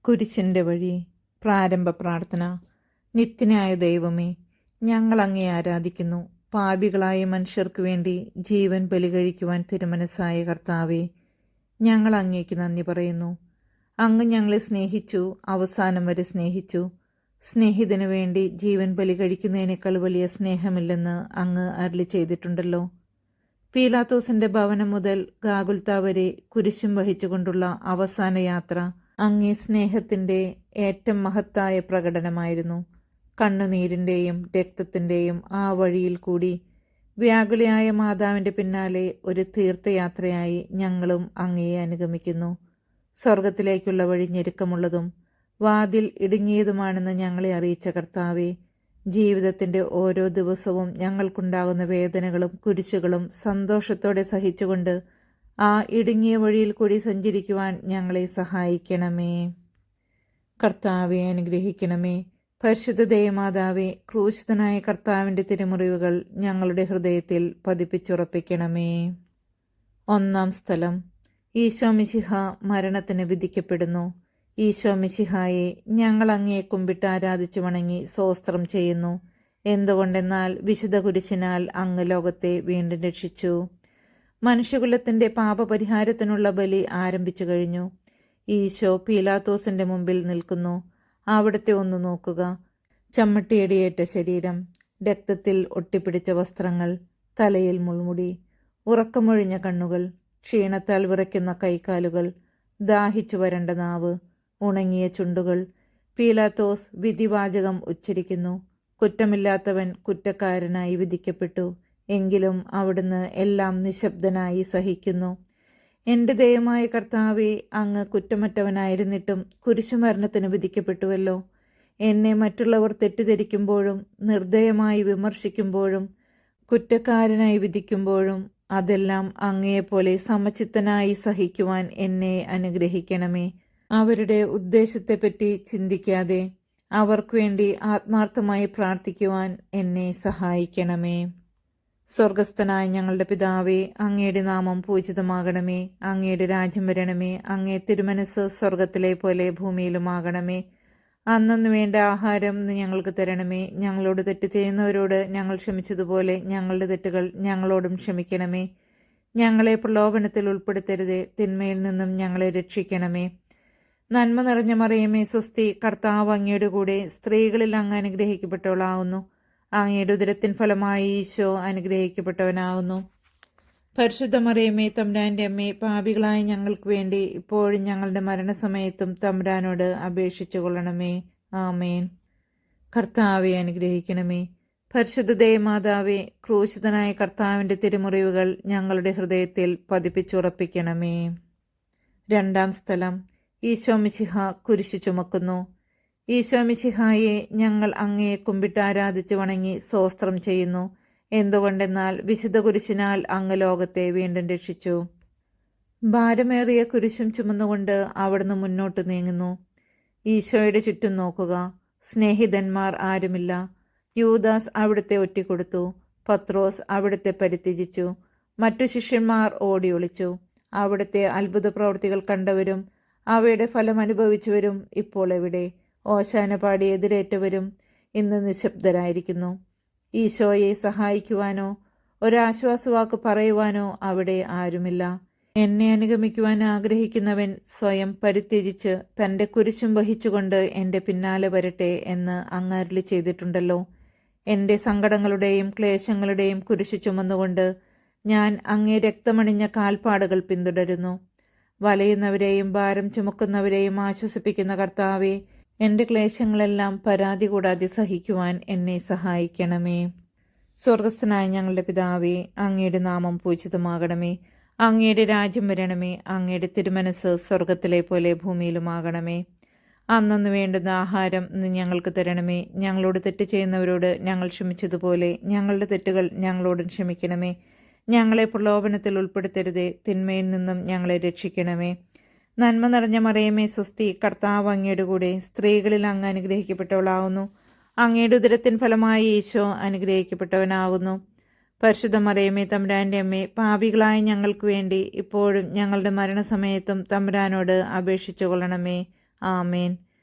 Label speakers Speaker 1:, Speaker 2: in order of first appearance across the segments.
Speaker 1: കുരിശിൻ്റെ വഴി. പ്രാരംഭ പ്രാർത്ഥന. നിത്യനായ ദൈവമേ, ഞങ്ങൾ അങ്ങേ ആരാധിക്കുന്നു. പാപികളായ മനുഷ്യർക്ക് വേണ്ടി ജീവൻ ബലി കഴിക്കുവാൻ തിരുമനസ്സായ കർത്താവേ, ഞങ്ങൾ അങ്ങേക്ക് നന്ദി പറയുന്നു. അങ്ങ് ഞങ്ങളെ സ്നേഹിച്ചു, അവസാനം വരെ സ്നേഹിച്ചു. സ്നേഹിതന് വേണ്ടി ജീവൻ ബലി കഴിക്കുന്നതിനേക്കാൾ വലിയ സ്നേഹമില്ലെന്ന് അങ്ങ് അരുളി ചെയ്തിട്ടുണ്ടല്ലോ. പീലാത്തോസിന്റെ ഭവനം മുതൽ ഗാഗുൽത്ത വരെ കുരിശും വഹിച്ചുകൊണ്ടുള്ള അവസാന യാത്ര അങ്ങേ സ്നേഹത്തിന്റെ ഏറ്റവും മഹത്തായ പ്രകടനമായിരുന്നു. കണ്ണുനീരിന്റെയും രക്തത്തിന്റെയും ആ വഴിയിൽ കൂടി വ്യാകുലയായ മാതാവിന്റെ പിന്നാലെ ഒരു തീർത്ഥയാത്രയായി ഞങ്ങളും അങ്ങയെ അനുഗമിക്കുന്നു. സ്വർഗത്തിലേക്കുള്ള വഴി ഞെരുക്കമുള്ളതും വാതിൽ ഇടുങ്ങിയതുമാണെന്ന് ഞങ്ങളെ അറിയിച്ച കർത്താവെ, ജീവിതത്തിന്റെ ഓരോ ദിവസവും ഞങ്ങൾക്കുണ്ടാകുന്ന വേദനകളും കുരിശുകളും സന്തോഷത്തോടെ സഹിച്ചുകൊണ്ട് ആ ഇടുങ്ങിയ വഴിയിൽ കൂടി സഞ്ചരിക്കുവാൻ ഞങ്ങളെ സഹായിക്കണമേ. കർത്താവെ അനുഗ്രഹിക്കണമേ. പരിശുദ്ധ ദൈവമാതാവേ, ക്രൂശിതനായ കർത്താവിൻ്റെ തിരുമുറിവുകൾ ഞങ്ങളുടെ ഹൃദയത്തിൽ പതിപ്പിച്ചുറപ്പിക്കണമേ. ഒന്നാം സ്ഥലം. ഈശോ മിശിഹ മരണത്തിന് വിധിക്കപ്പെടുന്നു. ഈശോ മിശിഹായെ ഞങ്ങൾ അങ്ങയെ കുമ്പിട്ട് ആരാധിച്ചു വണങ്ങി സ്വസ്ത്രം ചെയ്യുന്നു. എന്തുകൊണ്ടെന്നാൽ വിശുദ്ധ കുരിശിനാൽ അങ്ങ് ലോകത്തെ വീണ്ടും രക്ഷിച്ചു. മനുഷ്യകുലത്തിന്റെ പാപപരിഹാരത്തിനുള്ള ബലി ആരംഭിച്ചു കഴിഞ്ഞു. ഈശോ പീലാത്തോസിന്റെ മുമ്പിൽ നിൽക്കുന്നു. അവിടുത്തെ ഒന്ന് നോക്കുക. ചമ്മട്ടിയടിയേറ്റ ശരീരം, രക്തത്തിൽ ഒട്ടിപ്പിടിച്ച വസ്ത്രങ്ങൾ, തലയിൽ മുൾമുടി, ഉറക്കമൊഴിഞ്ഞ കണ്ണുകൾ, ക്ഷീണത്താൽ വിറയ്ക്കുന്ന കൈകാലുകൾ, ദാഹിച്ചു വരണ്ട നാവ്, ഉണങ്ങിയ ചുണ്ടുകൾ. പീലാത്തോസ് വിധിവാചകം ഉച്ചരിക്കുന്നു. കുറ്റമില്ലാത്തവൻ കുറ്റക്കാരനായി വിധിക്കപ്പെട്ടു. എങ്കിലും അവിടുന്ന് എല്ലാം നിശബ്ദനായി സഹിക്കുന്നു. എൻ്റെ ദൈവമായ കർത്താവെ, അങ്ങ് കുറ്റമറ്റവനായിരുന്നിട്ടും കുരിശുമരണത്തിന് വിധിക്കപ്പെട്ടുവല്ലോ. എന്നെ മറ്റുള്ളവർ തെറ്റിദ്ധരിക്കുമ്പോഴും നിർദ്ദയമായി വിമർശിക്കുമ്പോഴും കുറ്റക്കാരനായി വിധിക്കുമ്പോഴും അതെല്ലാം അങ്ങയെപ്പോലെ സമചിത്തനായി സഹിക്കുവാൻ എന്നെ അനുഗ്രഹിക്കണമേ. അവരുടെ ഉദ്ദേശത്തെപ്പറ്റി ചിന്തിക്കാതെ അവർക്ക് വേണ്ടി ആത്മാർത്ഥമായി പ്രാർത്ഥിക്കുവാൻ എന്നെ സഹായിക്കണമേ. സ്വർഗസ്ഥനായ ഞങ്ങളുടെ പിതാവേ, അങ്ങയുടെ നാമം പൂജിതമാകണമേ. അങ്ങയുടെ രാജ്യം വരണമേ. അങ്ങേ തിരുമനസ് സ്വർഗത്തിലെ പോലെ ഭൂമിയിലുമാകണമേ. അന്നു വേണ്ട ആഹാരം ഞങ്ങൾക്ക് തരണമേ. ഞങ്ങളോട് തെറ്റ് ചെയ്യുന്നവരോട് ഞങ്ങൾ ക്ഷമിച്ചതുപോലെ ഞങ്ങളുടെ തെറ്റുകൾ ഞങ്ങളോടും ക്ഷമിക്കണമേ. ഞങ്ങളെ പ്രലോഭനത്തിൽ ഉൾപ്പെടുത്തരുതേ, തിന്മയിൽ നിന്നും ഞങ്ങളെ രക്ഷിക്കണമേ. നന്മ നിറഞ്ഞ മറിയമേ സ്വസ്തി, കർത്താവ് അങ്ങയുടെ കൂടെ സ്ത്രീകളിൽ അങ്ങ് അനുഗ്രഹിക്കപ്പെട്ടവളാവുന്നു. അങ്ങയുടെ ഉദരത്തിൻ ഫലമായി ഈശോ അനുഗ്രഹിക്കപ്പെട്ടവനാകുന്നു. പരിശുദ്ധ മറിയമേ തമ്പുരാന്റെ അമ്മേ, പാപികളായ ഞങ്ങൾക്ക് വേണ്ടി ഇപ്പോഴും ഞങ്ങളുടെ മരണസമയത്തും തമ്പുരാനോട് അപേക്ഷിച്ചു കൊള്ളണമേ. ആമേൻ. കർത്താവെ അനുഗ്രഹിക്കണമേ. പരിശുദ്ധ ദൈവമാതാവേ, ക്രൂശിതനായ കർത്താവിൻ്റെ തിരുമുറിവുകൾ ഞങ്ങളുടെ ഹൃദയത്തിൽ പതിപ്പിച്ചുറപ്പിക്കണമേ. രണ്ടാം സ്ഥലം. ഈശോ മിശിഹ കുരിശു ചുമക്കുന്നു. ഈശോ മിശിഹായെ ഞങ്ങൾ അങ്ങയെ കുമ്പിട്ട് ആരാധിച്ച് വണങ്ങി സ്വസ്ത്രം ചെയ്യുന്നു. എന്തുകൊണ്ടെന്നാൽ വിശുദ്ധ കുരിശിനാൽ അങ്ങ് ലോകത്തെ വീണ്ടും രക്ഷിച്ചു. ഭാരമേറിയ കുരിശും ചുമന്നുകൊണ്ട് അവിടുന്ന് മുന്നോട്ട് നീങ്ങുന്നു. ഈശോയുടെ ചുറ്റും നോക്കുക. സ്നേഹിതന്മാർ ആരുമില്ല. യൂദാസ് അവിടുത്തെ ഒറ്റിക്കൊടുത്തു. പത്രോസ് അവിടുത്തെ പരിത്യജിച്ചു. മറ്റു ശിഷ്യന്മാർ ഓടി ഒളിച്ചു. അവിടുത്തെ അത്ഭുത പ്രവൃത്തികൾ കണ്ടവരും അവയുടെ ഫലം അനുഭവിച്ചവരും ഇപ്പോൾ എവിടെ? ഓശാന പാടി എതിരേറ്റവരും ഇന്ന് നിശബ്ദരായിരിക്കുന്നു. ഈശോയെ സഹായിക്കുവാനോ ഒരാശ്വാസവാക്ക് പറയുവാനോ അവിടെ ആരുമില്ല. എന്നെ അനുഗമിക്കുവാൻ ആഗ്രഹിക്കുന്നവൻ സ്വയം പരിത്യജിച്ച് തൻ്റെ കുരിശും വഹിച്ചുകൊണ്ട് എൻ്റെ പിന്നാലെ വരട്ടെ എന്ന് അങ്ങ് അരുളി ചെയ്തിട്ടുണ്ടല്ലോ. എൻ്റെ സങ്കടങ്ങളുടെയും ക്ലേശങ്ങളുടെയും കുരിശു ചുമന്നുകൊണ്ട് ഞാൻ അങ്ങേ രക്തമണിഞ്ഞ കാൽപ്പാടുകൾ പിന്തുടരുന്നു. വലയുന്നവരെയും ഭാരം ചുമക്കുന്നവരെയും ആശ്വസിപ്പിക്കുന്ന കർത്താവെ, എൻ്റെ ക്ലേശങ്ങളെല്ലാം പരാതി കൂടാതെ സഹിക്കുവാൻ എന്നെ സഹായിക്കണമേ. സ്വർഗസ്ഥനായ ഞങ്ങളുടെ പിതാവേ, അങ്ങയുടെ നാമം പൂജിതമാകണമേ. അങ്ങയുടെ രാജ്യം വരണമേ. അങ്ങയുടെ തിരുമനസ് സ്വർഗത്തിലെ പോലെ ഭൂമിയിലുമാകണമേ. അന്നു വേണ്ടുന്ന ആഹാരം ഞങ്ങൾക്ക് തരണമേ. ഞങ്ങളോട് തെറ്റ് ചെയ്യുന്നവരോട് ഞങ്ങൾ ക്ഷമിച്ചതുപോലെ ഞങ്ങളുടെ തെറ്റുകൾ ഞങ്ങളോടും ക്ഷമിക്കണമേ. ഞങ്ങളെ പ്രലോഭനത്തിൽ ഉൾപ്പെടുത്തരുതേ, തിന്മയിൽ നിന്നും ഞങ്ങളെ രക്ഷിക്കണമേ. നന്മ നിറഞ്ഞ മറിയമേ സ്വസ്തി, കർത്താവ് അങ്ങയുടെ കൂടെ സ്ത്രീകളിൽ അങ്ങ് അനുഗ്രഹിക്കപ്പെട്ടവളാവുന്നു. അങ്ങയുടെ ഉദരത്തിൻ ഫലമായി ഈശോ അനുഗ്രഹിക്കപ്പെട്ടവനാകുന്നു. പരിശുദ്ധ മറിയമേ തമ്പുരാന്റെ അമ്മേ, പാപികളായ ഞങ്ങൾക്ക് വേണ്ടി ഇപ്പോഴും ഞങ്ങളുടെ മരണസമയത്തും തമ്പുരാനോട് അപേക്ഷിച്ചു കൊള്ളണമേ. ആമേൻ.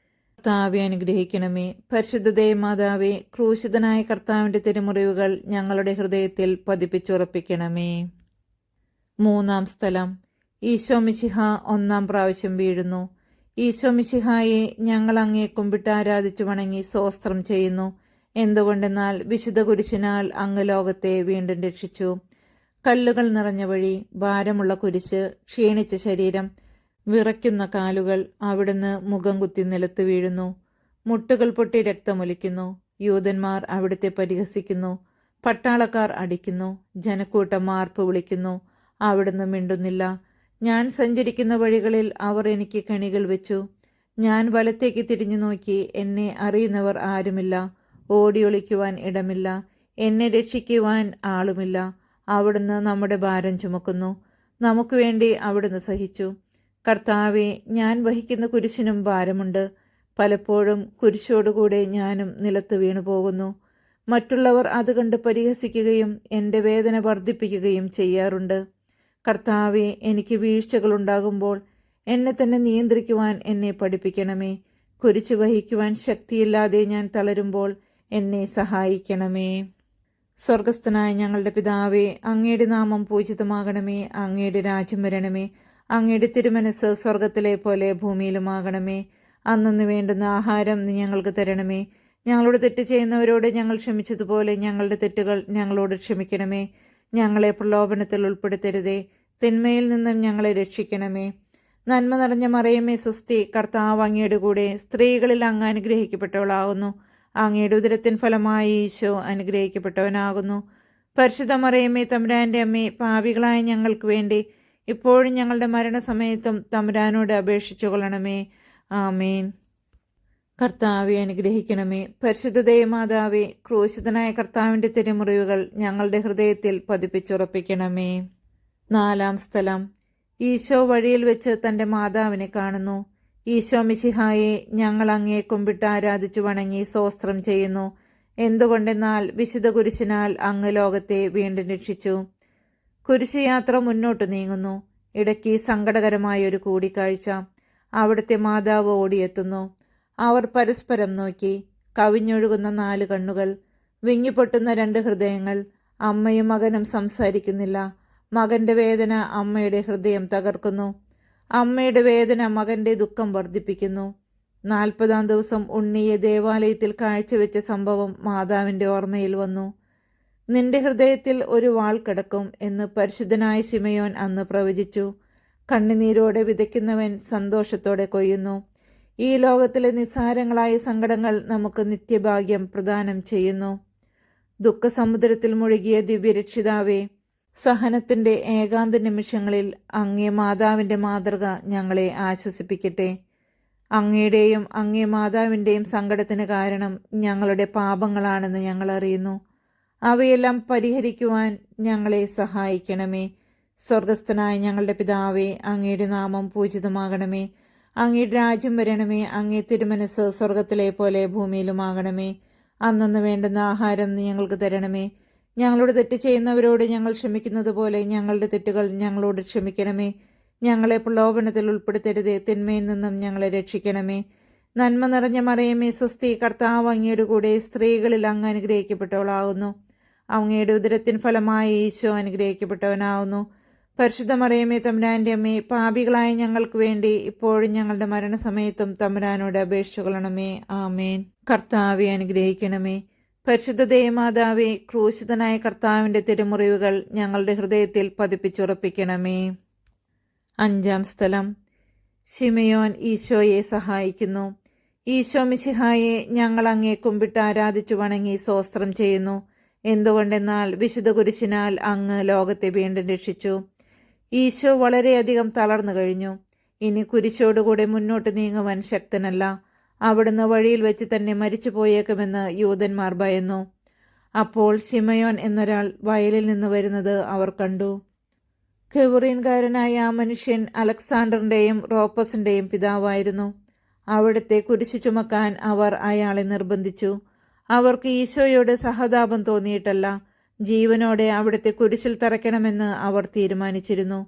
Speaker 1: കർത്താവെ അനുഗ്രഹിക്കണമേ. പരിശുദ്ധ ദേവമാതാവേ, ക്രൂശിതനായ കർത്താവിൻ്റെ തിരുമുറിവുകൾ ഞങ്ങളുടെ ഹൃദയത്തിൽ പതിപ്പിച്ചുറപ്പിക്കണമേ. മൂന്നാം സ്ഥലം. ഈശോ മിശിഹ ഒന്നാം പ്രാവശ്യം വീഴുന്നു. ഈശോ മിശിഹായെ ഞങ്ങൾ അങ്ങേ കുമ്പിട്ട് ആരാധിച്ചു വണങ്ങി സ്വസ്ത്രം ചെയ്യുന്നു. എന്തുകൊണ്ടെന്നാൽ വിശുദ്ധ കുരിശിനാൽ അങ്ങ് ലോകത്തെ വീണ്ടും രക്ഷിച്ചു. കല്ലുകൾ നിറഞ്ഞ വഴി, ഭാരമുള്ള കുരിശ്, ക്ഷീണിച്ച ശരീരം, വിറയ്ക്കുന്ന കാലുകൾ. അവിടുന്ന് മുഖം കുത്തി നിലത്ത് വീഴുന്നു. മുട്ടുകൾ പൊട്ടി രക്തമൊലിക്കുന്നു. യൂതന്മാർ അവിടുത്തെ പരിഹസിക്കുന്നു. പട്ടാളക്കാർ അടിക്കുന്നു. ജനക്കൂട്ടം മാർപ്പ് വിളിക്കുന്നു. അവിടുന്ന് മിണ്ടുന്നില്ല. ഞാൻ സഞ്ചരിക്കുന്ന വഴികളിൽ അവർ എനിക്ക് കെണികൾ വെച്ചു. ഞാൻ വലത്തേക്ക് തിരിഞ്ഞു നോക്കി. എന്നെ അറിയുന്നവർ ആരുമില്ല. ഓടിയൊളിക്കുവാൻ ഇടമില്ല. എന്നെ രക്ഷിക്കുവാൻ ആളുമില്ല. അവിടുന്ന് നമ്മുടെ ഭാരം ചുമക്കുന്നു. നമുക്ക് വേണ്ടി അവിടുന്ന് സഹിച്ചു. കർത്താവെ, ഞാൻ വഹിക്കുന്ന കുരിശിനും ഭാരമുണ്ട്. പലപ്പോഴും കുരിശോടുകൂടെ ഞാനും നിലത്ത് വീണു പോകുന്നു. മറ്റുള്ളവർ അത് കണ്ട് പരിഹസിക്കുകയും എൻ്റെ വേദന വർദ്ധിപ്പിക്കുകയും ചെയ്യാറുണ്ട്. കർത്താവെ, എനിക്ക് വീഴ്ചകളുണ്ടാകുമ്പോൾ എന്നെ തന്നെ നിയന്ത്രിക്കുവാൻ എന്നെ പഠിപ്പിക്കണമേ. കുരിശ് വഹിക്കുവാൻ ശക്തിയില്ലാതെ ഞാൻ തളരുമ്പോൾ എന്നെ സഹായിക്കണമേ. സ്വർഗസ്ഥനായ ഞങ്ങളുടെ പിതാവേ, അങ്ങയുടെ നാമം പൂജിതമാകണമേ. അങ്ങയുടെ രാജ്യം വരണമേ. അങ്ങയുടെ തിരുമനസ് സ്വർഗത്തിലെ പോലെ ഭൂമിയിലുമാകണമേ. അന്നന്ന് വേണ്ടുന്ന ആഹാരം നീ ഞങ്ങൾക്ക് തരണമേ. ഞങ്ങളോട് തെറ്റ് ചെയ്യുന്നവരോട് ഞങ്ങൾ ക്ഷമിച്ചതുപോലെ ഞങ്ങളുടെ തെറ്റുകൾ ഞങ്ങളോട് ക്ഷമിക്കണമേ. ഞങ്ങളെ പ്രലോഭനത്തിൽ ഉൾപ്പെടുത്തരുതേ. തിന്മയിൽ നിന്നും ഞങ്ങളെ രക്ഷിക്കണമേ. നന്മ നിറഞ്ഞ മറിയമേ സ്വസ്തി, കർത്താവ് അങ്ങയുടെ കൂടെ, സ്ത്രീകളിൽ അങ്ങ് അനുഗ്രഹിക്കപ്പെട്ടവളാകുന്നു. അങ്ങയുടെ ഉദരത്തിൻ ഫലമായി ഈശോ അനുഗ്രഹിക്കപ്പെട്ടവനാകുന്നു. പരിശുദ്ധ മറിയമേ തമ്പുരാൻ്റെ അമ്മേ, പാപികളായ ഞങ്ങൾക്ക് വേണ്ടി ഇപ്പോഴും ഞങ്ങളുടെ മരണസമയത്തും തമ്പുരാനോട് അപേക്ഷിച്ചു കൊള്ളണമേ. ആമേൻ. കർത്താവെ അനുഗ്രഹിക്കണമേ. പരിശുദ്ധ ദേവമാതാവേ, ക്രൂശിതനായ കർത്താവിൻ്റെ തിരുമുറിവുകൾ ഞങ്ങളുടെ ഹൃദയത്തിൽ പതിപ്പിച്ചുറപ്പിക്കണമേ. നാലാം സ്ഥലം. ഈശോ വഴിയിൽ വെച്ച് തൻ്റെ മാതാവിനെ കാണുന്നു. ഈശോ മിശിഹായെ ഞങ്ങൾ അങ്ങേ കുമ്പിട്ട് ആരാധിച്ചു വണങ്ങി സ്വസ്ത്രം ചെയ്യുന്നു. എന്തുകൊണ്ടെന്നാൽ വിശുദ്ധ കുരിശിനാൽ അങ്ങ് ലോകത്തെ വീണ്ടും രക്ഷിച്ചു. കുരിശ് യാത്ര മുന്നോട്ട് നീങ്ങുന്നു. ഇടയ്ക്ക് സങ്കടകരമായൊരു കൂടിക്കാഴ്ച. അവിടുത്തെ മാതാവ് ഓടിയെത്തുന്നു. അവർ പരസ്പരം നോക്കി. കവിഞ്ഞൊഴുകുന്ന 4 കണ്ണുകൾ, വിങ്ങിപ്പൊട്ടുന്ന 2 ഹൃദയങ്ങൾ. അമ്മയും മകനും സംസാരിക്കുന്നില്ല. മകന്റെ വേദന അമ്മയുടെ ഹൃദയം തകർക്കുന്നു. അമ്മയുടെ വേദന മകന്റെ ദുഃഖം വർദ്ധിപ്പിക്കുന്നു. 40-ാം ദിവസം ഉണ്ണിയെ ദേവാലയത്തിൽ കാഴ്ചവെച്ച സംഭവം മാതാവിൻ്റെ ഓർമ്മയിൽ വന്നു. നിന്റെ ഹൃദയത്തിൽ ഒരു വാൾ കിടക്കും എന്ന് പരിശുദ്ധനായ ശിമയോൻ അന്ന് പ്രവചിച്ചു. കണ്ണുനീരോടെ വിതയ്ക്കുന്നവൻ സന്തോഷത്തോടെ കൊയ്യുന്നു. ഈ ലോകത്തിലെ നിസ്സാരങ്ങളായ സങ്കടങ്ങൾ നമുക്ക് നിത്യഭാഗ്യം പ്രദാനം ചെയ്യുന്നു. ദുഃഖസമുദ്രത്തിൽ മുഴുകിയ ദിവ്യരക്ഷിതാവേ, സഹനത്തിൻ്റെ ഏകാന്ത നിമിഷങ്ങളിൽ അങ്ങേ മാതാവിൻ്റെ മാതൃക ഞങ്ങളെ ആശ്വസിപ്പിക്കട്ടെ. അങ്ങയുടെയും അങ്ങേ മാതാവിൻ്റെയും സങ്കടത്തിന് കാരണം ഞങ്ങളുടെ പാപങ്ങളാണെന്ന് ഞങ്ങൾ അറിയുന്നു. അവയെല്ലാം പരിഹരിക്കുവാൻ ഞങ്ങളെ സഹായിക്കണമേ. സ്വർഗസ്ഥനായ ഞങ്ങളുടെ പിതാവേ, അങ്ങയുടെ നാമം പൂജിതമാകണമേ. അങ്ങയുടെ രാജ്യം വരണമേ. അങ്ങേ തിരുമനസ് സ്വർഗത്തിലെ പോലെ ഭൂമിയിലുമാകണമേ. അന്നന്ന് വേണ്ടുന്ന ആഹാരം നീ ഞങ്ങൾക്ക് തരണമേ. ഞങ്ങളോട് തെറ്റ് ചെയ്യുന്നവരോട് ഞങ്ങൾ ക്ഷമിക്കുന്നത് പോലെ ഞങ്ങളുടെ തെറ്റുകൾ ഞങ്ങളോട് ക്ഷമിക്കണമേ. ഞങ്ങളെ പ്രലോഭനത്തിൽ ഉൾപ്പെടുത്തരുതേ. തിന്മയിൽ നിന്നും ഞങ്ങളെ രക്ഷിക്കണമേ. നന്മ നിറഞ്ഞ മറിയമേ സ്വസ്തി, കർത്താവ് അങ്ങയുടെ കൂടെ, സ്ത്രീകളിൽ അങ്ങ് അനുഗ്രഹിക്കപ്പെട്ടവളാകുന്നു. അങ്ങയുടെ ഉദരത്തിൻ ഫലമായി ഈശോ അനുഗ്രഹിക്കപ്പെട്ടവനാകുന്നു. പരിശുദ്ധ മറിയമേ തമ്പുരാൻ്റെ അമ്മേ, പാപികളായ ഞങ്ങൾക്ക് വേണ്ടി ഇപ്പോഴും ഞങ്ങളുടെ മരണസമയത്തും തമ്പുരാനോട് അപേക്ഷിച്ചു കൊള്ളണമേ. ആമേൻ. കർത്താവെ അനുഗ്രഹിക്കണമേ. പരിശുദ്ധ ദേവമാതാവേ, ക്രൂശിതനായ കർത്താവിൻ്റെ തിരുമുറിവുകൾ ഞങ്ങളുടെ ഹൃദയത്തിൽ പതിപ്പിച്ചുറപ്പിക്കണമേ. 5-ാം സ്ഥലം. ശിമയോൻ ഈശോയെ സഹായിക്കുന്നു. ഈശോ മിശിഹായെ ഞങ്ങൾ അങ്ങേ കുമ്പിട്ട് ആരാധിച്ചു വണങ്ങി സ്വസ്ത്രം ചെയ്യുന്നു. എന്തുകൊണ്ടെന്നാൽ വിശുദ്ധ കുരിശിനാൽ അങ്ങ് ലോകത്തെ വീണ്ടും രക്ഷിച്ചു. ഈശോ വളരെയധികം തളർന്നു കഴിഞ്ഞു. ഇനി കുരിശോടുകൂടെ മുന്നോട്ട് നീങ്ങുവാൻ ശക്തനല്ല. അവിടുന്ന് വഴിയിൽ വെച്ച് തന്നെ മരിച്ചു പോയേക്കുമെന്ന് യൂതന്മാർ ഭയന്നു. അപ്പോൾ ശിമയോൻ എന്നൊരാൾ വയലിൽ നിന്ന് വരുന്നത് അവർ കണ്ടു. കെവറീൻകാരനായ ആ മനുഷ്യൻ അലക്സാണ്ടറിൻ്റെയും റോപ്പസിൻ്റെയും പിതാവായിരുന്നു. അവിടുത്തെ കുരിശു ചുമക്കാൻ അവർ അയാളെ നിർബന്ധിച്ചു. അവർക്ക് ഈശോയോട് സഹതാപം തോന്നിയിട്ടല്ല, ജീവനോടെ അവിടുത്തെ കുരിശിൽ തറയ്ക്കണമെന്ന് അവർ തീരുമാനിച്ചിരുന്നു.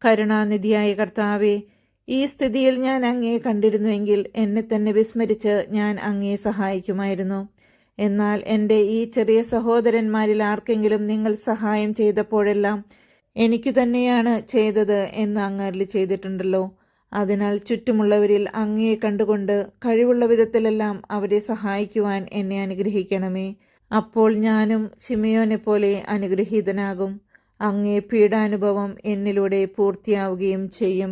Speaker 1: കരുണാനിധിയായ കർത്താവെ, ഈ സ്ഥിതിയിൽ ഞാൻ അങ്ങയെ കണ്ടിരുന്നുവെങ്കിൽ എന്നെ തന്നെ വിസ്മരിച്ച് ഞാൻ അങ്ങയെ സഹായിക്കുമായിരുന്നു. എന്നാൽ എൻ്റെ ഈ ചെറിയ സഹോദരന്മാരിൽ ആർക്കെങ്കിലും നിങ്ങൾ സഹായം ചെയ്തപ്പോഴെല്ലാം എനിക്ക് തന്നെയാണ് ചെയ്തത് എന്ന് അങ്ങ് അരുളി ചെയ്തിട്ടുണ്ടല്ലോ. അതിനാൽ ചുറ്റുമുള്ളവരിൽ അങ്ങയെ കണ്ടുകൊണ്ട് കഴിവുള്ള വിധത്തിലെല്ലാം അവരെ സഹായിക്കുവാൻ എന്നെ അനുഗ്രഹിക്കണമേ. അപ്പോൾ ഞാനും ശിമയോനെ പോലെ അനുഗ്രഹീതനാകും. അങ്ങേ പീഡാനുഭവം എന്നിലൂടെ പൂർത്തിയാവുകയും ചെയ്യും.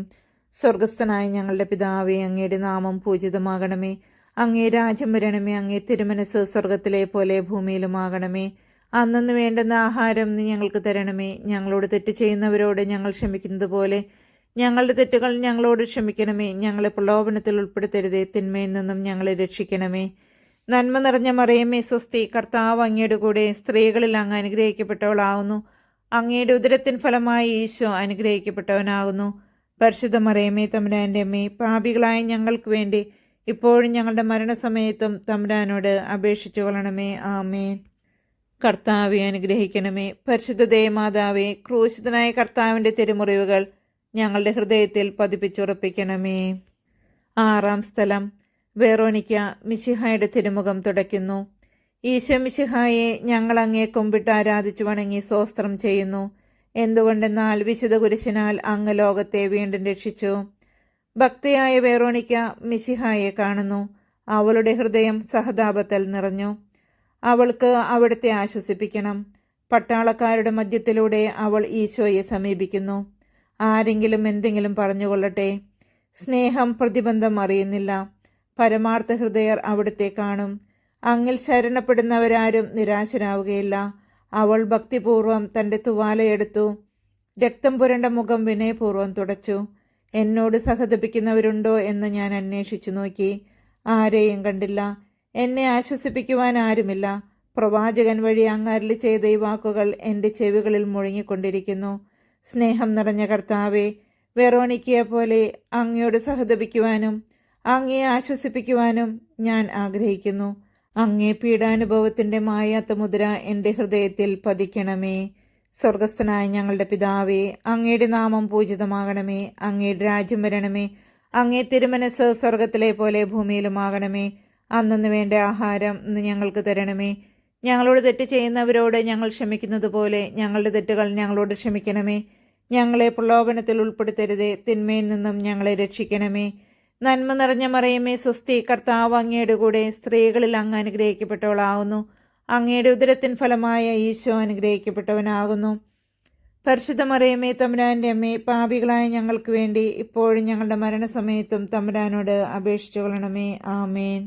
Speaker 1: സ്വർഗസ്ഥനായ ഞങ്ങളുടെ പിതാവേ, അങ്ങയുടെ നാമം പൂജിതമാകണമേ. അങ്ങേ രാജ്യം വരണമേ. അങ്ങേ തിരുമനസ് സ്വർഗത്തിലെ പോലെ ഭൂമിയിലുമാകണമേ. അന്നന്ന് വേണ്ടുന്ന ആഹാരം നീ ഞങ്ങൾക്ക് തരണമേ. ഞങ്ങളോട് തെറ്റ് ചെയ്യുന്നവരോട് ഞങ്ങൾ ക്ഷമിക്കുന്നത് പോലെ ഞങ്ങളുടെ തെറ്റുകൾ ഞങ്ങളോട് ക്ഷമിക്കണമേ. ഞങ്ങളെ പ്രലോഭനത്തിൽ ഉൾപ്പെടുത്തരുതേ, തിന്മയിൽ നിന്നും ഞങ്ങളെ രക്ഷിക്കണമേ. നന്മ നിറഞ്ഞ മറിയമേ സ്വസ്തി, കർത്താവ് അങ്ങയുടെ കൂടെ സ്ത്രീകളിൽ അങ്ങ് അനുഗ്രഹിക്കപ്പെട്ടവളാകുന്നു. അങ്ങയുടെ ഉദരത്തിൻ ഫലമായി ഈശോ അനുഗ്രഹിക്കപ്പെട്ടവനാകുന്നു. പരിശുദ്ധ മറിയമേ തമ്പുരാന്റെ അമ്മേ, പാപികളായ ഞങ്ങൾക്ക് വേണ്ടി ഇപ്പോഴും ഞങ്ങളുടെ മരണസമയത്തും തമ്പുരാനോട് അപേക്ഷിച്ചു കൊള്ളണമേ. ആമേൻ. കർത്താവെ അനുഗ്രഹിക്കണമേ. പരിശുദ്ധ ദേവമാതാവേ, ക്രൂശിതനായ കർത്താവിൻ്റെ തിരുമുറിവുകൾ ഞങ്ങളുടെ ഹൃദയത്തിൽ പതിപ്പിച്ചുറപ്പിക്കണമേ. 6-ാം സ്ഥലം. വെറോനിക്ക മിശിഹായുടെ തിരുമുഖം തുടയ്ക്കുന്നു. ഈശോ മിശിഹായെ ഞങ്ങൾ അങ്ങേ കുമ്പിട്ട് ആരാധിച്ചു വണങ്ങി സ്തോത്രം ചെയ്യുന്നു. എന്തുകൊണ്ടെന്നാൽ വിശുദ്ധ കുരിശിനാൽ അങ്ങ് ലോകത്തെ വീണ്ടും രക്ഷിച്ചു. ഭക്തിയായ വെറോനിക്ക മിശിഹായെ കാണുന്നു. അവളുടെ ഹൃദയം സഹതാപത്താൽ നിറഞ്ഞു. അവൾക്ക് അവിടുത്തെ ആശ്വസിപ്പിക്കണം. പട്ടാളക്കാരുടെ മധ്യത്തിലൂടെ അവൾ ഈശോയെ സമീപിക്കുന്നു. ആരെങ്കിലും എന്തെങ്കിലും പറഞ്ഞുകൊള്ളട്ടെ. സ്നേഹം പ്രതിബന്ധം അറിയുന്നില്ല. പരമാർത്ഥ ഹൃദയർ അവിടുത്തെ കാണും. അങ്ങിൽ ശരണപ്പെടുന്നവരാരും നിരാശരാവുകയില്ല. അവൾ ഭക്തിപൂർവം തൻ്റെ തുവാലയെടുത്തു. രക്തം പുരണ്ട മുഖം വിനയപൂർവ്വം തുടച്ചു. എന്നോട് സഹതപിക്കുന്നവരുണ്ടോ എന്ന് ഞാൻ അന്വേഷിച്ചു നോക്കി. ആരെയും കണ്ടില്ല. എന്നെ ആശ്വസിപ്പിക്കുവാൻ ആരുമില്ല. പ്രവാചകൻ വഴി അങ്ങ് അരുളി ചെയ്ത ഈ വാക്കുകൾ എൻ്റെ ചെവികളിൽ മുഴങ്ങിക്കൊണ്ടിരിക്കുന്നു. സ്നേഹം നിറഞ്ഞ കർത്താവെ, വെറോനിക്കയെ പോലെ അങ്ങയോട് സഹതപിക്കുവാനും അങ്ങയെ ആശ്വസിപ്പിക്കുവാനും ഞാൻ ആഗ്രഹിക്കുന്നു. അങ്ങേ പീഡാനുഭവത്തിൻ്റെ മായാത്ത മുദ്ര എൻ്റെ ഹൃദയത്തിൽ പതിക്കണമേ. സ്വർഗസ്ഥനായ ഞങ്ങളുടെ പിതാവേ, അങ്ങയുടെ നാമം പൂജിതമാകണമേ. അങ്ങയുടെ രാജ്യം വരണമേ. അങ്ങേ തിരുമനസ് സ്വർഗത്തിലെ പോലെ ഭൂമിയിലുമാകണമേ. അന്നന്ന് വേണ്ട ആഹാരം ഇന്ന് ഞങ്ങൾക്ക് തരണമേ. ഞങ്ങളോട് തെറ്റ് ചെയ്യുന്നവരോട് ഞങ്ങൾ ക്ഷമിക്കുന്നത് പോലെ ഞങ്ങളുടെ തെറ്റുകൾ ഞങ്ങളോട് ക്ഷമിക്കണമേ. ഞങ്ങളെ പ്രലോഭനത്തിൽ ഉൾപ്പെടുത്തരുതേ, തിന്മയിൽ നിന്നും ഞങ്ങളെ രക്ഷിക്കണമേ. നന്മ നിറഞ്ഞ മറിയമേ സ്വസ്തി, കർത്താവ് അങ്ങയുടെ കൂടെ സ്ത്രീകളിൽ അങ്ങ് അനുഗ്രഹിക്കപ്പെട്ടവളാകുന്നു. അങ്ങയുടെ ഉദരത്തിൻ ഫലമായ ഈശോ അനുഗ്രഹിക്കപ്പെട്ടവനാകുന്നു. പരിശുദ്ധ മറിയമേ തമ്പുരാന്റെ അമ്മേ, പാപികളായ ഞങ്ങൾക്ക് വേണ്ടി ഇപ്പോഴും ഞങ്ങളുടെ മരണസമയത്തും തമ്പുരാനോട് അപേക്ഷിച്ചു കൊള്ളണമേ. ആമേൻ.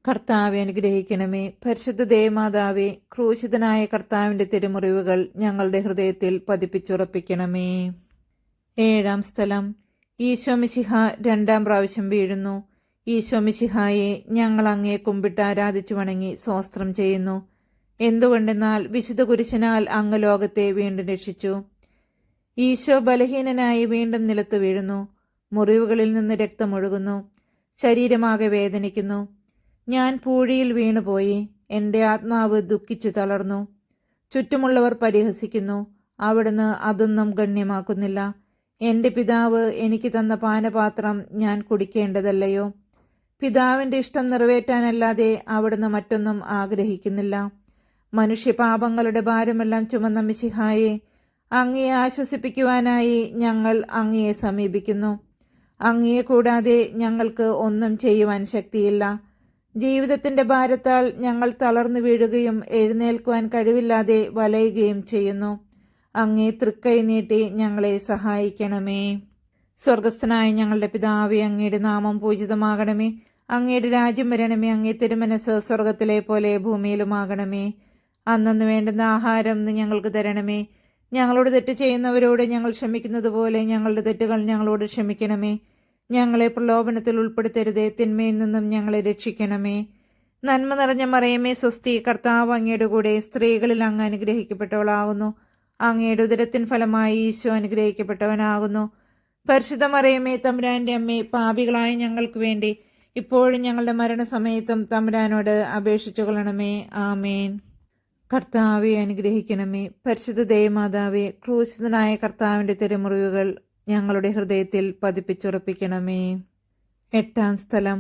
Speaker 1: കർത്താവെ അനുഗ്രഹിക്കണമേ. പരിശുദ്ധ ദേവമാതാവേ, ക്രൂശിതനായ കർത്താവിൻ്റെ തിരുമുറിവുകൾ ഞങ്ങളുടെ ഹൃദയത്തിൽ പതിപ്പിച്ചുറപ്പിക്കണമേ. 7-ാം സ്ഥലം. ഈശോ മിശിഹ 2-ാം പ്രാവശ്യം വീഴുന്നു. ഈശോ മിശിഹായെ ഞങ്ങൾ അങ്ങേ കുമ്പിട്ട് ആരാധിച്ചു വണങ്ങി സ്തോത്രം ചെയ്യുന്നു. എന്തുകൊണ്ടെന്നാൽ വിശുദ്ധ കുരിശിനാൽ അങ്ങ് ലോകത്തെ വീണ്ടും രക്ഷിച്ചു. ഈശോ ബലഹീനനായി വീണ്ടും നിലത്ത് വീഴുന്നു. മുറിവുകളിൽ നിന്ന് രക്തമൊഴുകുന്നു. ശരീരമാകെ വേദനിക്കുന്നു. ഞാൻ പൂഴിയിൽ വീണുപോയി. എൻ്റെ ആത്മാവ് ദുഃഖിച്ചു തളർന്നു. ചുറ്റുമുള്ളവർ പരിഹസിക്കുന്നു. അവിടുന്ന് അതൊന്നും ഗണ്യമാക്കുന്നില്ല. എൻ്റെ പിതാവ് എനിക്ക് തന്ന പാനപാത്രം ഞാൻ കുടിക്കേണ്ടതല്ലയോ? പിതാവിൻ്റെ ഇഷ്ടം നിറവേറ്റാനല്ലാതെ അവിടുന്ന് മറ്റൊന്നും ആഗ്രഹിക്കുന്നില്ല. മനുഷ്യപാപങ്ങളുടെ ഭാരമെല്ലാം ചുമന്ന മിശിഹായെ, അങ്ങയെ ആശ്വസിപ്പിക്കുവാനായി ഞങ്ങൾ അങ്ങയെ സമീപിക്കുന്നു. അങ്ങയെ കൂടാതെ ഞങ്ങൾക്ക് ഒന്നും ചെയ്യുവാൻ ശക്തിയില്ല. ജീവിതത്തിൻ്റെ ഭാരത്താൽ ഞങ്ങൾ തളർന്നു വീഴുകയും എഴുന്നേൽക്കുവാൻ കഴിവില്ലാതെ വലയുകയും ചെയ്യുന്നു. അങ്ങേ തൃക്കൈ നീട്ടി ഞങ്ങളെ സഹായിക്കണമേ. സ്വർഗസ്ഥനായ ഞങ്ങളുടെ പിതാവേ, അങ്ങയുടെ നാമം പൂജിതമാകണമേ. അങ്ങയുടെ രാജ്യം വരണമേ. അങ്ങേ തിരുമനസ് സ്വർഗത്തിലെ പോലെ ഭൂമിയിലുമാകണമേ. അന്നന്ന് വേണ്ടുന്ന ആഹാരം ഇന്ന് ഞങ്ങൾക്ക് തരണമേ. ഞങ്ങളോട് തെറ്റ് ചെയ്യുന്നവരോട് ഞങ്ങൾ ക്ഷമിക്കുന്നത് പോലെ ഞങ്ങളുടെ തെറ്റുകൾ ഞങ്ങളോട് ക്ഷമിക്കണമേ. ഞങ്ങളെ പ്രലോഭനത്തിൽ ഉൾപ്പെടുത്തരുതേ, തിന്മയിൽ നിന്നും ഞങ്ങളെ രക്ഷിക്കണമേ. നന്മ നിറഞ്ഞ മറിയമേ സ്വസ്തി, കർത്താവ് അങ്ങയുടെ കൂടെ സ്ത്രീകളിൽ അങ്ങ് അനുഗ്രഹിക്കപ്പെട്ടവളാകുന്നു. അങ്ങയുടെ ഉദരത്തിൻ ഫലമായി ഈശോ അനുഗ്രഹിക്കപ്പെട്ടവനാകുന്നു. പരിശുദ്ധ മറിയമേ തമ്പുരാന്റെ അമ്മേ, പാപികളായ ഞങ്ങൾക്ക് വേണ്ടി ഇപ്പോഴും ഞങ്ങളുടെ മരണസമയത്തും തമ്പുരാനോട് അപേക്ഷിച്ചു കൊള്ളണമേ. ആമേൻ. കർത്താവെ അനുഗ്രഹിക്കണമേ. പരിശുദ്ധ ദേവമാതാവേ, ക്രൂശിതനായ കർത്താവിൻ്റെ തിരുമുറിവുകൾ ഞങ്ങളുടെ ഹൃദയത്തിൽ പതിപ്പിച്ചുറപ്പിക്കണമേ. 8-ാം സ്ഥലം.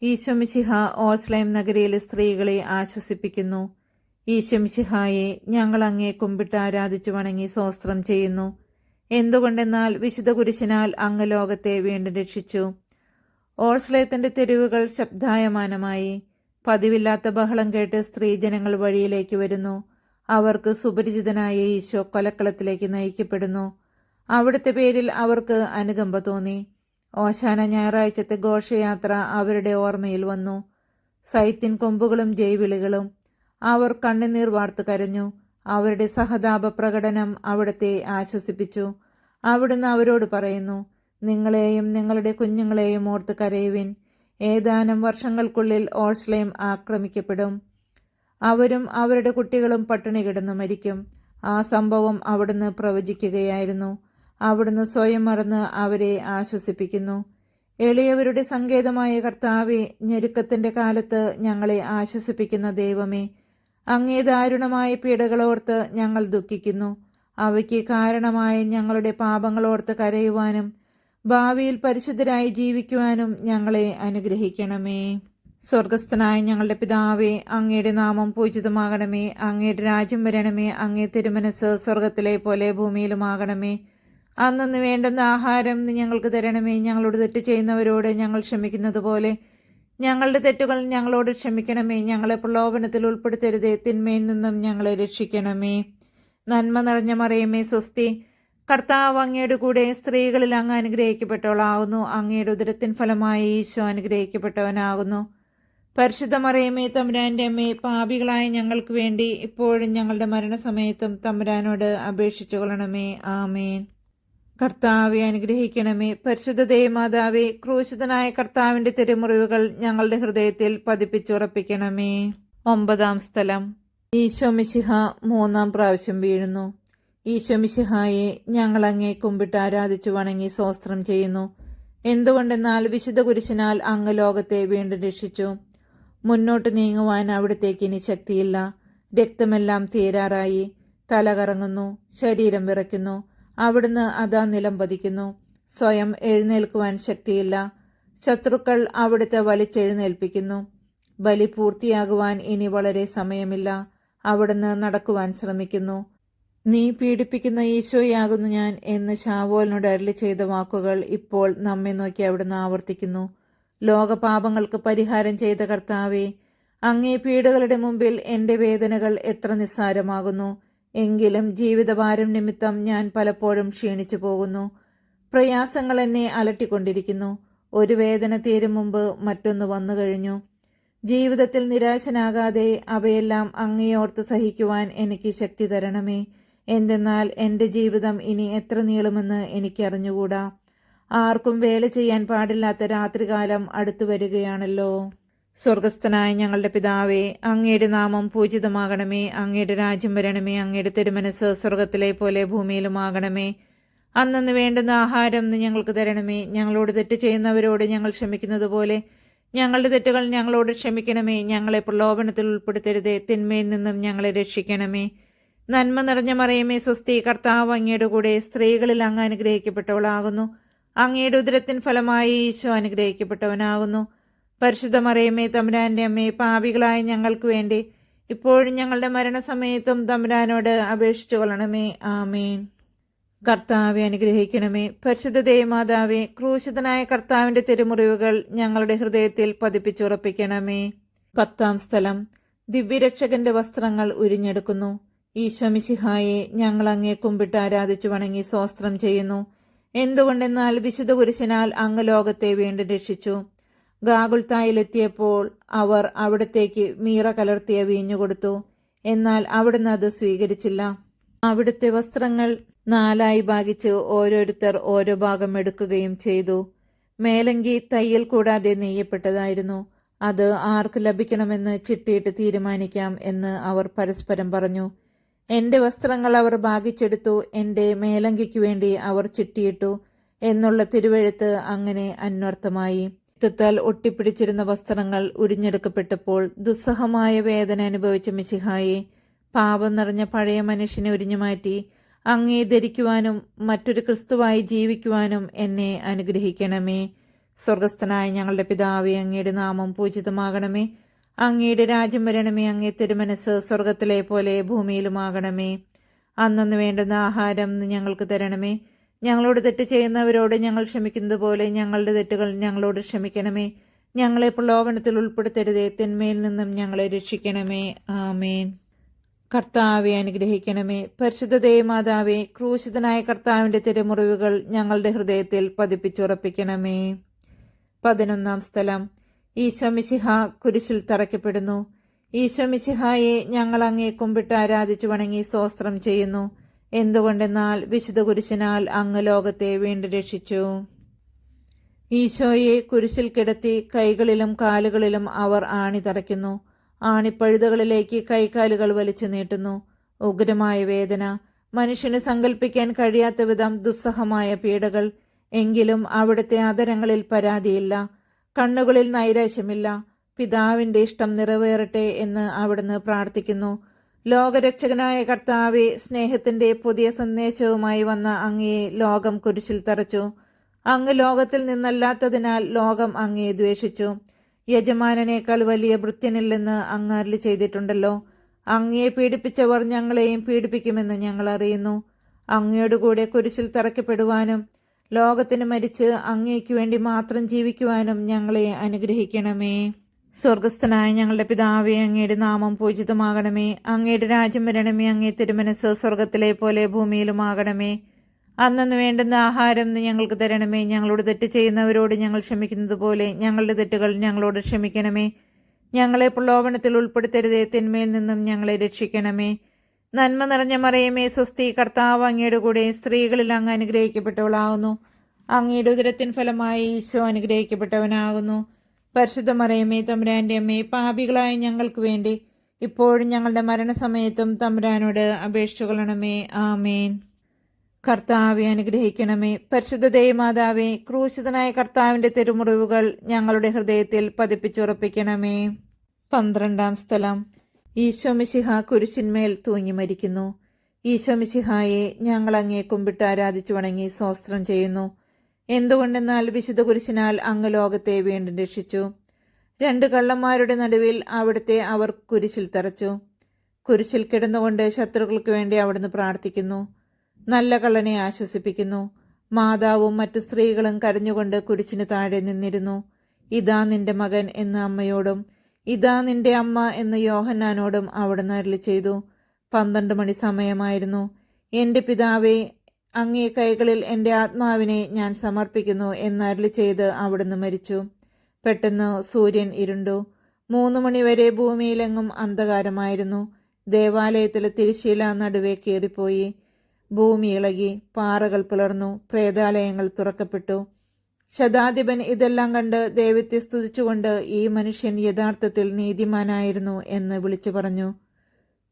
Speaker 1: ഈശോ മിശിഹ ഓർസ്ലേം നഗരിയിലെ സ്ത്രീകളെ ആശ്വസിപ്പിക്കുന്നു. ഈശോ മിശിഹായെ ഞങ്ങൾ അങ്ങേ കുമ്പിട്ട് ആരാധിച്ചു വണങ്ങി സ്വസ്ത്രം ചെയ്യുന്നു. എന്തുകൊണ്ടെന്നാൽ വിശുദ്ധ കുരിശിനാൽ അങ്ങ് ലോകത്തെ വീണ്ടും രക്ഷിച്ചു. ഓർസ്ലേത്തിന്റെ തെരുവുകൾ ശബ്ദായമാനമായി. പതിവില്ലാത്ത ബഹളം കേട്ട് സ്ത്രീജനങ്ങൾ വഴിയിലേക്ക് വരുന്നു. അവർക്ക് സുപരിചിതനായ ഈശോ കൊലക്കളത്തിലേക്ക് നയിക്കപ്പെടുന്നു. അവിടുത്തെ പേരിൽ അവർക്ക് അനുകമ്പ തോന്നി. ഓശാന ഞായറാഴ്ചത്തെ ഘോഷയാത്ര അവരുടെ ഓർമ്മയിൽ വന്നു. സൈത്തിൻ കൊമ്പുകളും ജൈവിളികളും. അവർ കണ്ണുനീർ വാർത്തു കരഞ്ഞു. അവരുടെ സഹതാപ പ്രകടനം അവിടുത്തെ ആശ്വസിപ്പിച്ചു. അവിടുന്ന് അവരോട് പറയുന്നു, നിങ്ങളെയും നിങ്ങളുടെ കുഞ്ഞുങ്ങളെയും ഓർത്ത് കരയുവിൻ. ഏതാനും വർഷങ്ങൾക്കുള്ളിൽ ഓർസ്ലേം ആക്രമിക്കപ്പെടും. അവരും അവരുടെ കുട്ടികളും പട്ടിണി കിടന്നു മരിക്കും. ആ സംഭവം അവിടുന്ന് പ്രവചിക്കുകയായിരുന്നു. അവിടുന്ന് സ്വയം മറന്ന് അവരെ ആശ്വസിപ്പിക്കുന്നു. എളിയവരുടെ സങ്കേതമായ കർത്താവെ, ഞെരുക്കത്തിന്റെ കാലത്ത് ഞങ്ങളെ ആശ്വസിപ്പിക്കുന്ന ദൈവമേ, അങ്ങേ ദാരുണമായ പീഡകളോർത്ത് ഞങ്ങൾ ദുഃഖിക്കുന്നു. അവയ്ക്ക് കാരണമായ ഞങ്ങളുടെ പാപങ്ങളോർത്ത് കരയുവാനും ഭാവിയിൽ പരിശുദ്ധരായി ജീവിക്കുവാനും ഞങ്ങളെ അനുഗ്രഹിക്കണമേ. സ്വർഗസ്ഥനായ ഞങ്ങളുടെ പിതാവേ, അങ്ങയുടെ നാമം പൂജിതമാകണമേ. അങ്ങയുടെ രാജ്യം വരണമേ. അങ്ങേ തിരുമനസ് സ്വർഗത്തിലെ പോലെ ഭൂമിയിലുമാകണമേ. അന്നു വേണ്ടുന്ന ആഹാരം നീ ഞങ്ങൾക്ക് തരണമേ. ഞങ്ങളോട് തെറ്റ് ചെയ്യുന്നവരോട് ഞങ്ങൾ ക്ഷമിക്കുന്നത് പോലെ ഞങ്ങളുടെ തെറ്റുകൾ ഞങ്ങളോട് ക്ഷമിക്കണമേ. ഞങ്ങളെ പ്രലോഭനത്തിൽ ഉൾപ്പെടുത്തരുതേ. തിന്മയിൽ നിന്നും ഞങ്ങളെ രക്ഷിക്കണമേ. നന്മ നിറഞ്ഞ മറിയമേ, സ്വസ്തി. കർത്താവ് അങ്ങയുടെ കൂടെ സ്ത്രീകളിൽ അങ്ങ് അനുഗ്രഹിക്കപ്പെട്ടവളാകുന്നു. അങ്ങയുടെ ഉദരത്തിൻ ഫലമായി ഈശോ അനുഗ്രഹിക്കപ്പെട്ടവനാകുന്നു. പരിശുദ്ധ മറിയമേ, തമ്പുരാന്റെ അമ്മേ, പാപികളായ ഞങ്ങൾക്ക് വേണ്ടി ഇപ്പോഴും ഞങ്ങളുടെ മരണസമയത്തും തമ്പുരാനോട് അപേക്ഷിച്ചു കൊള്ളണമേ. ആമേൻ. കർത്താവെ അനുഗ്രഹിക്കണമേ. പരിശുദ്ധ ദേവമാതാവേ, ക്രൂശിതനായ കർത്താവിന്റെ തിരുമുറിവുകൾ ഞങ്ങളുടെ ഹൃദയത്തിൽ പതിപ്പിച്ചുറപ്പിക്കണമേ. 9-ാം സ്ഥലം. ഈശോ മിശിഹ 3-ാം പ്രാവശ്യം വീഴുന്നു. ഈശോ മിശിഹായെ ഞങ്ങൾ അങ്ങേ കുമ്പിട്ട് ആരാധിച്ചു വണങ്ങി സ്വസ്ത്രം ചെയ്യുന്നു. എന്തുകൊണ്ടെന്നാൽ വിശുദ്ധ കുരിശിനാൽ അങ്ങ് ലോകത്തെ വീണ്ടും രക്ഷിച്ചു. മുന്നോട്ട് നീങ്ങുവാൻ അവിടത്തേക്ക് ഇനി ശക്തിയില്ല. രക്തമെല്ലാം തീരാറായി. തല കറങ്ങുന്നു, ശരീരം വിറയ്ക്കുന്നു. അവിടുന്ന് അതാ നിലം പതിക്കുന്നു. സ്വയം എഴുന്നേൽക്കുവാൻ ശക്തിയില്ല. ശത്രുക്കൾ അവിടുത്തെ വലിച്ചെഴുന്നേൽപ്പിക്കുന്നു. ബലി പൂർത്തിയാകുവാൻ ഇനി വളരെ സമയമില്ല. അവിടുന്ന് നടക്കുവാൻ ശ്രമിക്കുന്നു. നീ പീഡിപ്പിക്കുന്ന ഈശോയാകുന്നു ഞാൻ എന്ന് ശാവോലിനോട് അരുളി ചെയ്ത വാക്കുകൾ ഇപ്പോൾ നമ്മെ നോക്കി അവിടുന്ന് ആവർത്തിക്കുന്നു. ലോകപാപങ്ങൾക്ക് പരിഹാരം ചെയ്ത കർത്താവേ, അങ്ങേ പീഡകളുടെ മുമ്പിൽ എൻ്റെ വേദനകൾ എത്ര നിസ്സാരമാകുന്നു. എങ്കിലും ജീവിതഭാരം നിമിത്തം ഞാൻ പലപ്പോഴും ക്ഷീണിച്ചു പോകുന്നു. പ്രയാസങ്ങൾ എന്നെ അലട്ടിക്കൊണ്ടിരിക്കുന്നു. ഒരു വേദന തീരും മുമ്പ് മറ്റൊന്ന് വന്നു കഴിഞ്ഞു. ജീവിതത്തിൽ നിരാശനാകാതെ അവയെല്ലാം അങ്ങേയോർത്ത് സഹിക്കുവാൻ എനിക്ക് ശക്തി തരണമേ. എന്തെന്നാൽ എൻ്റെ ജീവിതം ഇനി എത്ര നീളുമെന്ന് എനിക്കറിഞ്ഞുകൂടാ. ആർക്കും വേല ചെയ്യാൻ പാടില്ലാത്ത രാത്രികാലം അടുത്തു വരികയാണല്ലോ. സ്വർഗസ്ഥനായ ഞങ്ങളുടെ പിതാവേ, അങ്ങയുടെ നാമം പൂജിതമാകണമേ. അങ്ങയുടെ രാജ്യം വരണമേ. അങ്ങയുടെ തിരുമനസ് സ്വർഗത്തിലെ പോലെ ഭൂമിയിലുമാകണമേ. അന്നു വേണ്ടുന്ന ആഹാരം നീ ഞങ്ങൾക്ക് തരണമേ. ഞങ്ങളോട് തെറ്റ് ചെയ്യുന്നവരോട് ഞങ്ങൾ ക്ഷമിക്കുന്നത് പോലെ ഞങ്ങളുടെ തെറ്റുകൾ ഞങ്ങളോട് ക്ഷമിക്കണമേ. ഞങ്ങളെ പ്രലോഭനത്തിൽ ഉൾപ്പെടുത്തരുതേ. തിന്മയിൽ നിന്നും ഞങ്ങളെ രക്ഷിക്കണമേ. നന്മ നിറഞ്ഞ മറിയമേ, സ്വസ്തി. കർത്താവ് അങ്ങയുടെ കൂടെ സ്ത്രീകളിൽ അങ്ങ് അനുഗ്രഹിക്കപ്പെട്ടവളാകുന്നു. അങ്ങയുടെ ഉദരത്തിൻ ഫലമായി ഈശോ അനുഗ്രഹിക്കപ്പെട്ടവനാകുന്നു. പരിശുദ്ധ മറിയമേ, തമ്പുരാന്റെ അമ്മേ, പാപികളായ ഞങ്ങൾക്ക് വേണ്ടി ഇപ്പോഴും ഞങ്ങളുടെ മരണസമയത്തും തമ്പുരാനോട് അപേക്ഷിച്ചു കൊള്ളണമേ. ആമേൻ. കർത്താവെ അനുഗ്രഹിക്കണമേ. പരിശുദ്ധ ദേവമാതാവേ, ക്രൂശിതനായ കർത്താവിന്റെ തിരുമുറിവുകൾ ഞങ്ങളുടെ ഹൃദയത്തിൽ പതിപ്പിച്ചുറപ്പിക്കണമേ. 10-ാം സ്ഥലം. ദിവ്യരക്ഷകന്റെ വസ്ത്രങ്ങൾ ഉരിഞ്ഞെടുക്കുന്നു. ഈശോ മിശിഹായെ ഞങ്ങൾ അങ്ങേ കുമ്പിട്ട് ആരാധിച്ചു വണങ്ങി സ്വസ്ത്രം ചെയ്യുന്നു. എന്തുകൊണ്ടെന്നാൽ വിശുദ്ധ കുരിശിനാൽ അങ്ങ് ലോകത്തെ വീണ്ടും രക്ഷിച്ചു. ഗാഗുൽത്തായിലെത്തിയപ്പോൾ അവർ അവിടത്തേക്ക് മീറ കലർത്തിയ വീഞ്ഞു കൊടുത്തു. എന്നാൽ അവിടുന്ന് അത് സ്വീകരിച്ചില്ല. അവിടുത്തെ വസ്ത്രങ്ങൾ 4 ഭാഗിച്ച് ഓരോരുത്തർ ഓരോ ഭാഗം എടുക്കുകയും ചെയ്തു. മേലങ്കി തയ്യൽ കൂടാതെ നെയ്യപ്പെട്ടതായിരുന്നു. അത് ആർക്ക് ലഭിക്കണമെന്ന് ചിട്ടിയിട്ട് തീരുമാനിക്കാം എന്ന് അവർ പരസ്പരം പറഞ്ഞു. എന്റെ വസ്ത്രങ്ങൾ അവർ ഭാഗിച്ചെടുത്തു, എന്റെ മേലങ്കിക്ക് വേണ്ടി അവർ ചിട്ടിയിട്ടു എന്നുള്ള തിരുവെഴുത്ത് അങ്ങനെ അന്വർത്ഥമായി. രക്തത്താൽ ഒട്ടിപ്പിടിച്ചിരുന്ന വസ്ത്രങ്ങൾ ഉരിഞ്ഞെടുക്കപ്പെട്ടപ്പോൾ ദുസ്സഹമായ വേദന അനുഭവിച്ച മിശിഹായെ, പാപം നിറഞ്ഞ പഴയ മനുഷ്യനെ ഉരിഞ്ഞുമാറ്റി അങ്ങേ ധരിക്കുവാനും മറ്റൊരു ക്രിസ്തുവായി ജീവിക്കുവാനും എന്നെ അനുഗ്രഹിക്കണമേ. സ്വർഗസ്ഥനായ ഞങ്ങളുടെ പിതാവേ, അങ്ങയുടെ നാമം പൂജിതമാകണമേ. അങ്ങയുടെ രാജ്യം വരണമേ. അങ്ങേ തിരുമനസ് സ്വർഗത്തിലെ പോലെ ഭൂമിയിലുമാകണമേ. അന്നന്ന് വേണ്ടുന്ന ആഹാരം ഞങ്ങൾക്ക് തരണമേ. ഞങ്ങളോട് തെറ്റ് ചെയ്യുന്നവരോട് ഞങ്ങൾ ക്ഷമിക്കുന്നത് പോലെ ഞങ്ങളുടെ തെറ്റുകൾ ഞങ്ങളോട് ക്ഷമിക്കണമേ. ഞങ്ങളെ പ്രലോഭനത്തിൽ ഉൾപ്പെടുത്തരുതേ, തിന്മയിൽ നിന്നും ഞങ്ങളെ രക്ഷിക്കണമേ. ആമേൻ. കർത്താവെ അനുഗ്രഹിക്കണമേ. പരിശുദ്ധ ദേവമാതാവേ, ക്രൂശിതനായ കർത്താവിൻ്റെ തിരുമുറിവുകൾ ഞങ്ങളുടെ ഹൃദയത്തിൽ പതിപ്പിച്ചുറപ്പിക്കണമേ. 11 സ്ഥലം. ഈശോ മിശിഹ കുരിശിൽ തറയ്ക്കപ്പെടുന്നു. ഈശോ മിശിഹായെ ഞങ്ങൾ അങ്ങേ കുമ്പിട്ട് ആരാധിച്ചു വണങ്ങി സ്തോത്രം ചെയ്യുന്നു. എന്തുകൊണ്ടെന്നാൽ വിശുദ്ധ കുരിശിനാൽ അങ്ങ് ലോകത്തെ വീണ്ടും രക്ഷിച്ചു. ഈശോയെ കുരിശിൽ കിടത്തി കൈകളിലും കാലുകളിലും അവർ ആണി തറയ്ക്കുന്നു. ആണിപ്പഴുതുകളിലേക്ക് കൈകാലുകൾ വലിച്ചു നീട്ടുന്നു. ഉഗ്രമായ വേദന, മനുഷ്യന് സങ്കല്പിക്കാൻ കഴിയാത്ത വിധം ദുസ്സഹമായ പീഡകൾ. എങ്കിലും അവിടുത്തെ അധരങ്ങളിൽ പരാതിയില്ല, കണ്ണുകളിൽ നൈരാശ്യമില്ല. പിതാവിൻ്റെ ഇഷ്ടം നിറവേറട്ടെ എന്ന് അവിടുന്ന് പ്രാർത്ഥിക്കുന്നു. ലോകരക്ഷകനായ കർത്താവെ, സ്നേഹത്തിൻ്റെ പുതിയ സന്ദേശവുമായി വന്ന അങ്ങയെ ലോകം കുരിശിൽ തറച്ചു. അങ്ങ് ലോകത്തിൽ നിന്നല്ലാത്തതിനാൽ ലോകം അങ്ങയെ ദ്വേഷിച്ചു. യജമാനനേക്കാൾ വലിയ ഭൃത്യനില്ലെന്ന് അങ്ങ് അരുളി ചെയ്തിട്ടുണ്ടല്ലോ. അങ്ങയെ പീഡിപ്പിച്ചവർ ഞങ്ങളെയും പീഡിപ്പിക്കുമെന്ന് ഞങ്ങൾ അറിയുന്നു. അങ്ങയോടുകൂടെ കുരിശിൽ തറയ്ക്കപ്പെടുവാനും ലോകത്തിന് മരിച്ച് അങ്ങേക്ക് വേണ്ടി മാത്രം ജീവിക്കുവാനും ഞങ്ങളെ അനുഗ്രഹിക്കണമേ. സ്വർഗസ്ഥനായ ഞങ്ങളുടെ പിതാവേ, അങ്ങയുടെ നാമം പൂജിതമാകണമേ. അങ്ങയുടെ രാജ്യം വരണമേ. അങ്ങേ തിരുമനസ് സ്വർഗത്തിലെ പോലെ ഭൂമിയിലുമാകണമേ. അന്നന്ന് വേണ്ടുന്ന ആഹാരം ഞങ്ങൾക്ക് തരണമേ. ഞങ്ങളോട് തെറ്റ് ചെയ്യുന്നവരോട് ഞങ്ങൾ ക്ഷമിക്കുന്നത് പോലെ ഞങ്ങളുടെ തെറ്റുകൾ ഞങ്ങളോട് ക്ഷമിക്കണമേ. ഞങ്ങളെ പ്രലോഭനത്തിൽ ഉൾപ്പെടുത്തരുതേ, തിന്മയിൽ നിന്നും ഞങ്ങളെ രക്ഷിക്കണമേ. നന്മ നിറഞ്ഞ മറിയമേ, സ്വസ്തി, കർത്താവ് അങ്ങയുടെ കൂടെ സ്ത്രീകളിൽ അങ്ങ് അനുഗ്രഹിക്കപ്പെട്ടവളാകുന്നു. അങ്ങയുടെ ഉദരത്തിൻ ഫലമായി ഈശോ അനുഗ്രഹിക്കപ്പെട്ടവനാകുന്നു. പരിശുദ്ധ മറിയമേ, തമ്പുരാന്റെ അമ്മേ, പാപികളായ ഞങ്ങൾക്ക് വേണ്ടി ഇപ്പോഴും ഞങ്ങളുടെ മരണസമയത്തും തമ്പുരാനോട് അപേക്ഷിച്ചുകൊള്ളണമേ. ആമേൻ. കർത്താവെ അനുഗ്രഹിക്കണമേ. പരിശുദ്ധ ദേവമാതാവേ, ക്രൂശിതനായ കർത്താവിൻ്റെ തിരുമുറിവുകൾ ഞങ്ങളുടെ ഹൃദയത്തിൽ പതിപ്പിച്ചുറപ്പിക്കണമേ. 12 സ്ഥലം. ഈശോ മിശിഹ കുരിശിന്മേൽ തൂങ്ങി മരിക്കുന്നു. ഈശോ മിശിഹായെ ഞങ്ങൾ അങ്ങേ കുമ്പിട്ട് ആരാധിച്ചു വണങ്ങി സ്തോത്രം ചെയ്യുന്നു. എന്തുകൊണ്ടെന്നാൽ വിശുദ്ധ കുരിശിനാൽ അങ്ങ് ലോകത്തെ വീണ്ടും രക്ഷിച്ചു. 2 കള്ളന്മാരുടെ നടുവിൽ അവിടുത്തെ അവർ കുരിശിൽ തറച്ചു. കുരിശിൽ കിടന്നുകൊണ്ട് ശത്രുക്കൾക്ക് വേണ്ടി അവിടുന്ന് പ്രാർത്ഥിക്കുന്നു. നല്ല കള്ളനെ ആശ്വസിപ്പിക്കുന്നു. മാതാവും മറ്റു സ്ത്രീകളും കരഞ്ഞുകൊണ്ട് കുരിശിന് താഴെ നിന്നിരുന്നു. ഇതാ നിന്റെ മകൻ എന്ന് അമ്മയോടും ഇതാ നിന്റെ അമ്മ എന്ന് യോഹന്നാനോടും അവിടുന്ന് അരുളി ചെയ്തു. 12 മണി സമയമായിരുന്നു. എൻ്റെ പിതാവേ, അങ്ങേ കൈകളിൽ എൻ്റെ ആത്മാവിനെ ഞാൻ സമർപ്പിക്കുന്നു എന്ന് അരുളി ചെയ്ത് അവിടുന്ന് മരിച്ചു. പെട്ടെന്ന് സൂര്യൻ ഇരുണ്ടു. 3 മണിവരെ ഭൂമിയിലെങ്ങും അന്ധകാരമായിരുന്നു. ദേവാലയത്തിലെ തിരശ്ശീല നടുവേ കീറിപ്പോയി. ഭൂമി ഇളകി, പാറകൾ പിളർന്നു, പ്രേതാലയങ്ങൾ തുറക്കപ്പെട്ടു. ശതാധിപൻ ഇതെല്ലാം കണ്ട് ദൈവത്തെ സ്തുതിച്ചുകൊണ്ട് ഈ മനുഷ്യൻ യഥാർത്ഥത്തിൽ നീതിമാനായിരുന്നു എന്ന് വിളിച്ചു പറഞ്ഞു.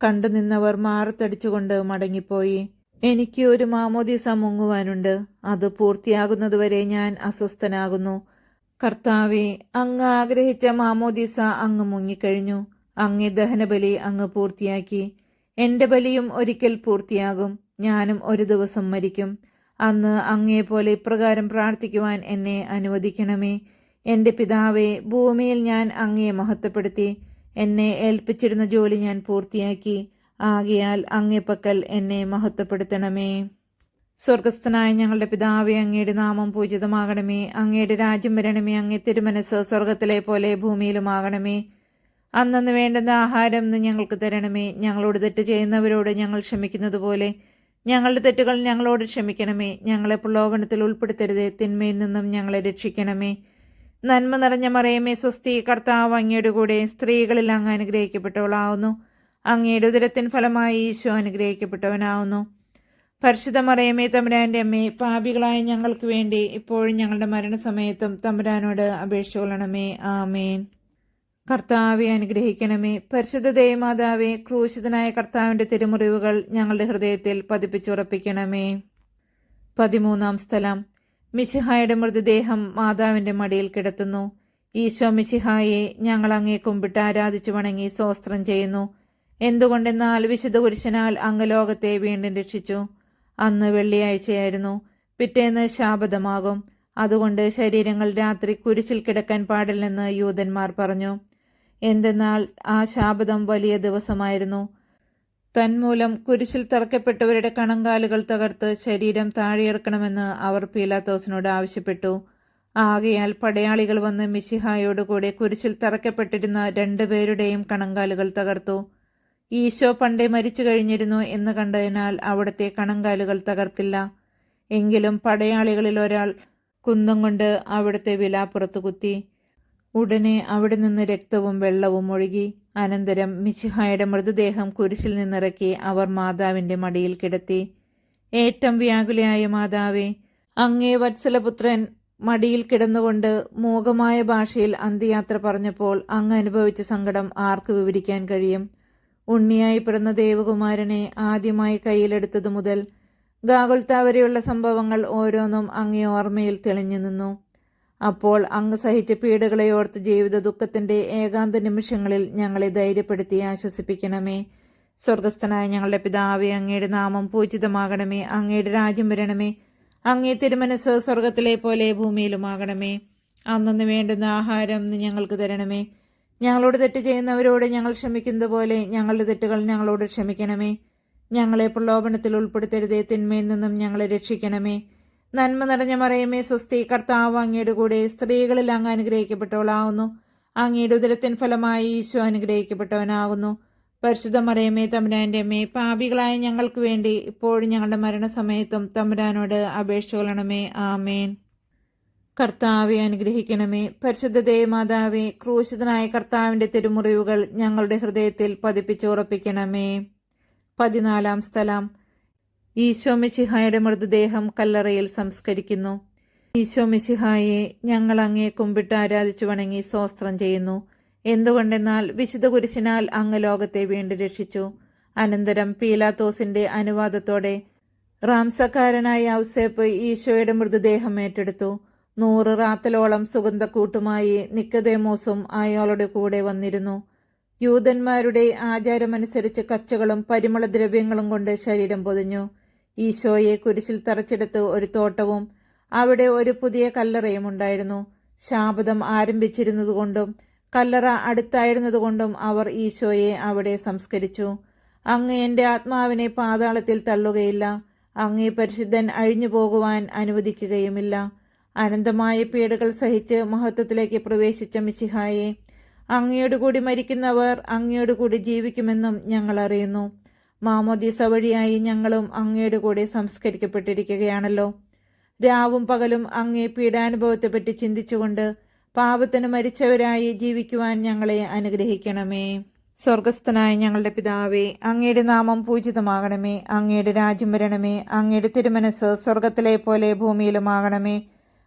Speaker 1: കണ്ടു നിന്നവർ മാറത്തടിച്ചുകൊണ്ട് മടങ്ങിപ്പോയി. എനിക്ക് ഒരു മാമോദീസ മുങ്ങുവാനുണ്ട്. അത് പൂർത്തിയാകുന്നതുവരെ ഞാൻ അസ്വസ്ഥനാകുന്നു. കർത്താവെ, അങ്ങ് ആഗ്രഹിച്ച മാമോദീസ അങ്ങ് മുങ്ങിക്കഴിഞ്ഞു. അങ്ങേ ദഹനബലി അങ്ങ് പൂർത്തിയാക്കി. എൻ്റെ ബലിയും ഒരിക്കൽ പൂർത്തിയാകും. ഞാനും ഒരു ദിവസം മരിക്കും. അന്ന് അങ്ങേപോലെ ഇപ്രകാരം പ്രാർത്ഥിക്കുവാൻ എന്നെ അനുവദിക്കണമേ. എൻ്റെ പിതാവേ, ഭൂമിയിൽ ഞാൻ അങ്ങയെ മഹത്വപ്പെടുത്തി. എന്നെ ഏൽപ്പിച്ചിരുന്ന ജോലി ഞാൻ പൂർത്തിയാക്കി. ആകയാൽ അങ്ങേപ്പക്കൽ എന്നെ മഹത്വപ്പെടുത്തണമേ. സ്വർഗസ്ഥനായ ഞങ്ങളുടെ പിതാവേ, അങ്ങയുടെ നാമം പൂജിതമാകണമേ. അങ്ങയുടെ രാജ്യം വരണമേ. അങ്ങേ തിരുമനസ് സ്വർഗത്തിലെ പോലെ ഭൂമിയിലുമാകണമേ. അന്നന്ന് വേണ്ടുന്ന ആഹാരം ഞങ്ങൾക്ക് തരണമേ. ഞങ്ങളോട് തെറ്റ് ചെയ്യുന്നവരോട് ഞങ്ങൾ ക്ഷമിക്കുന്നത് പോലെ ഞങ്ങളുടെ തെറ്റുകൾ ഞങ്ങളോട് ക്ഷമിക്കണമേ. ഞങ്ങളെ പ്രലോഭനത്തിൽ ഉൾപ്പെടുത്തരുതേ, തിന്മയിൽ നിന്നും ഞങ്ങളെ രക്ഷിക്കണമേ. നന്മ നിറഞ്ഞ മറിയമേ, സ്വസ്തി, കർത്താവ് അങ്ങയുടെ കൂടെ സ്ത്രീകളിൽ അങ്ങ് അനുഗ്രഹിക്കപ്പെട്ടവളാവുന്നു. അങ്ങയുടെ ഉദരത്തിൻ ഫലമായി ഈശോ അനുഗ്രഹിക്കപ്പെട്ടവനാവുന്നു. പരിശുദ്ധ മറിയമേ, തമ്പുരാന്റെ അമ്മേ, പാപികളായ ഞങ്ങൾക്ക് വേണ്ടി ഇപ്പോഴും ഞങ്ങളുടെ മരണസമയത്തും തമ്പുരാനോട് അപേക്ഷിച്ചുകൊള്ളണമേ. ആമേൻ. കർത്താവെ അനുഗ്രഹിക്കണമേ. പരിശുദ്ധ ദേവമാതാവേ, ക്രൂശിതനായ കർത്താവിൻ്റെ തിരുമുറിവുകൾ ഞങ്ങളുടെ ഹൃദയത്തിൽ പതിപ്പിച്ചുറപ്പിക്കണമേ. 13 സ്ഥലം. മിശിഹായുടെ മൃതദേഹം മാതാവിൻ്റെ മടിയിൽ കിടത്തുന്നു. ഈശോ മിശിഹായെ ഞങ്ങൾ അങ്ങേ കുമ്പിട്ട് ആരാധിച്ചു വണങ്ങി സ്തോത്രം ചെയ്യുന്നു. എന്തുകൊണ്ടെന്നാൽ വിശുദ്ധ കുരിശിനാൽ അങ്ങ് ലോകത്തെ വീണ്ടും രക്ഷിച്ചു. അന്ന് വെള്ളിയാഴ്ചയായിരുന്നു. പിറ്റേന്ന് ശാബതമാകും. അതുകൊണ്ട് ശരീരങ്ങൾ രാത്രി കുരിശിൽ കിടക്കാൻ പാടില്ലെന്ന് യൂതന്മാർ പറഞ്ഞു. എന്തെന്നാൽ ആ ശാബതം വലിയ ദിവസമായിരുന്നു. തന്മൂലം കുരിശിൽ തറക്കപ്പെട്ടവരുടെ കണങ്കാലുകൾ തകർത്ത് ശരീരം താഴെയിറക്കണമെന്ന് അവർ പീലാത്തോസിനോട് ആവശ്യപ്പെട്ടു. ആകയാൽ പടയാളികൾ വന്ന് മിശിഹായോടുകൂടെ കുരിശിൽ തറക്കപ്പെട്ടിരുന്ന 2 പേരുടെയും കണങ്കാലുകൾ തകർത്തു. ഈശോ പണ്ടേ മരിച്ചു കഴിഞ്ഞിരുന്നു എന്ന് കണ്ടതിനാൽ അവിടുത്തെ കണങ്കാലുകൾ തകർത്തില്ല. എങ്കിലും പടയാളികളിൽ ഒരാൾ കുന്തം കൊണ്ട് അവിടുത്തെ വിലാപ്പുറത്ത് കുത്തി. ഉടനെ അവിടെ നിന്ന് രക്തവും വെള്ളവും ഒഴുകി. അനന്തരം മിശിഹായുടെ മൃതദേഹം കുരിശിൽ നിന്നിറക്കി അവർ മാതാവിൻ്റെ മടിയിൽ കിടത്തി. ഏറ്റവും വ്യാകുലയായ മാതാവേ, അങ്ങേ വത്സലപുത്രൻ മടിയിൽ കിടന്നുകൊണ്ട് മൂകമായ ഭാഷയിൽ അന്ത്യയാത്ര പറഞ്ഞപ്പോൾ അങ്ങ് അനുഭവിച്ച സങ്കടം ആർക്ക് വിവരിക്കാൻ കഴിയും? ഉണ്ണിയായി പിറന്ന ദേവകുമാരനെ ആദ്യമായി കയ്യിലെടുത്തതു മുതൽ ഗാഗുൽത്ത വരെയുള്ള സംഭവങ്ങൾ ഓരോന്നും അങ്ങേ ഓർമ്മയിൽ തെളിഞ്ഞു നിന്നു. അപ്പോൾ അങ്ങ് സഹിച്ച പീഡകളെ ഓർത്ത് ജീവിത ദുഃഖത്തിന്റെ ഏകാന്ത നിമിഷങ്ങളിൽ ഞങ്ങളെ ധൈര്യപ്പെടുത്തി ആശ്വസിപ്പിക്കണമേ. സ്വർഗസ്ഥനായ ഞങ്ങളുടെ പിതാവേ, അങ്ങയുടെ നാമം പൂജിതമാകണമേ. അങ്ങയുടെ രാജ്യം വരണമേ. അങ്ങേ തിരുമനസ് സ്വർഗത്തിലെ പോലെ ഭൂമിയിലുമാകണമേ. അന്നു വേണ്ടുന്ന ആഹാരം ഞങ്ങൾക്ക് തരണമേ. ഞങ്ങളോട് തെറ്റ് ചെയ്യുന്നവരോട് ഞങ്ങൾ ക്ഷമിക്കുന്നത് പോലെ ഞങ്ങളുടെ തെറ്റുകൾ ഞങ്ങളോട് ക്ഷമിക്കണമേ. ഞങ്ങളെ പ്രലോഭനത്തിൽ ഉൾപ്പെടുത്തരുതേ, തിന്മയിൽ നിന്നും ഞങ്ങളെ രക്ഷിക്കണമേ. നന്മ നിറഞ്ഞ മറിയമേ, സ്വസ്തി, കർത്താവ് അങ്ങയുടെ കൂടെ, സ്ത്രീകളിൽ അങ്ങ് അനുഗ്രഹിക്കപ്പെട്ടവളാകുന്നു. അങ്ങയുടെ ഉദരത്തിൻ ഫലമായി ഈശോ അനുഗ്രഹിക്കപ്പെട്ടവനാകുന്നു. പരിശുദ്ധ മറിയമേ, തമ്പുരാന്റെ അമ്മേ, പാപികളായ ഞങ്ങൾക്ക് വേണ്ടി ഇപ്പോഴും ഞങ്ങളുടെ മരണസമയത്തും തമ്പുരാനോട് അപേക്ഷ കൊള്ളണമേ. ആമേൻ. കർത്താവെ അനുഗ്രഹിക്കണമേ. പരിശുദ്ധ ദേവമാതാവേ, ക്രൂശിതനായ കർത്താവിന്റെ തിരുമുറിവുകൾ ഞങ്ങളുടെ ഹൃദയത്തിൽ പതിപ്പിച്ചുറപ്പിക്കണമേ. 14 സ്ഥലം. ഈശോ മിശിഹായുടെ മൃതദേഹം കല്ലറയിൽ സംസ്കരിക്കുന്നു. ഈശോ മിശിഹായെ ഞങ്ങൾ അങ്ങേ കുമ്പിട്ട് ആരാധിച്ചു വണങ്ങി സ്തോത്രം ചെയ്യുന്നു. എന്തുകൊണ്ടെന്നാൽ വിശുദ്ധ കുരിശിനാൽ അങ്ങ് ലോകത്തെ വീണ്ടും രക്ഷിച്ചു. അനന്തരം പീലാത്തോസിന്റെ അനുവാദത്തോടെ റാംസക്കാരനായ ഔസേപ്പ് ഈശോയുടെ മൃതദേഹം ഏറ്റെടുത്തു. 100 റാത്തലോളം സുഗന്ധക്കൂട്ടുമായി നിക്കദേമോസും അയാളുടെ കൂടെ വന്നിരുന്നു. യൂതന്മാരുടെ ആചാരമനുസരിച്ച് കച്ചകളും പരിമളദ്രവ്യങ്ങളും കൊണ്ട് ശരീരം പൊതിഞ്ഞു. ഈശോയെ കുരിശിൽ തറച്ചെടുത്ത് ഒരു തോട്ടവും അവിടെ ഒരു പുതിയ കല്ലറയും ഉണ്ടായിരുന്നു. ശാബദം ആരംഭിച്ചിരുന്നതുകൊണ്ടും കല്ലറ അടുത്തായിരുന്നതുകൊണ്ടും അവർ ഈശോയെ അവിടെ സംസ്കരിച്ചു. അങ്ങ് എൻ്റെ ആത്മാവിനെ പാതാളത്തിൽ തള്ളുകയില്ല. അങ്ങേ പരിശുദ്ധൻ അഴിഞ്ഞു പോകുവാൻ അനുവദിക്കുകയുമില്ല. അനന്തമായ പീഡകൾ സഹിച്ച് മഹത്വത്തിലേക്ക് പ്രവേശിച്ച മിശിഹായെ, അങ്ങയോടുകൂടി മരിക്കുന്നവർ അങ്ങയോടുകൂടി ജീവിക്കുമെന്നും ഞങ്ങൾ അറിയുന്നു. മാമോദീസ വഴിയായി ഞങ്ങളും അങ്ങയുടെ കൂടെ സംസ്കരിക്കപ്പെട്ടിരിക്കുകയാണല്ലോ. രാവും പകലും അങ്ങേ പീഡാനുഭവത്തെപ്പറ്റി ചിന്തിച്ചുകൊണ്ട് പാപത്തിന് മരിച്ചവരായി ജീവിക്കുവാൻ ഞങ്ങളെ അനുഗ്രഹിക്കണമേ. സ്വർഗസ്ഥനായ ഞങ്ങളുടെ പിതാവേ, അങ്ങയുടെ നാമം പൂജിതമാകണമേ. അങ്ങയുടെ രാജ്യം വരണമേ. അങ്ങയുടെ തിരുമനസ് സ്വർഗത്തിലെ പോലെ ഭൂമിയിലുമാകണമേ.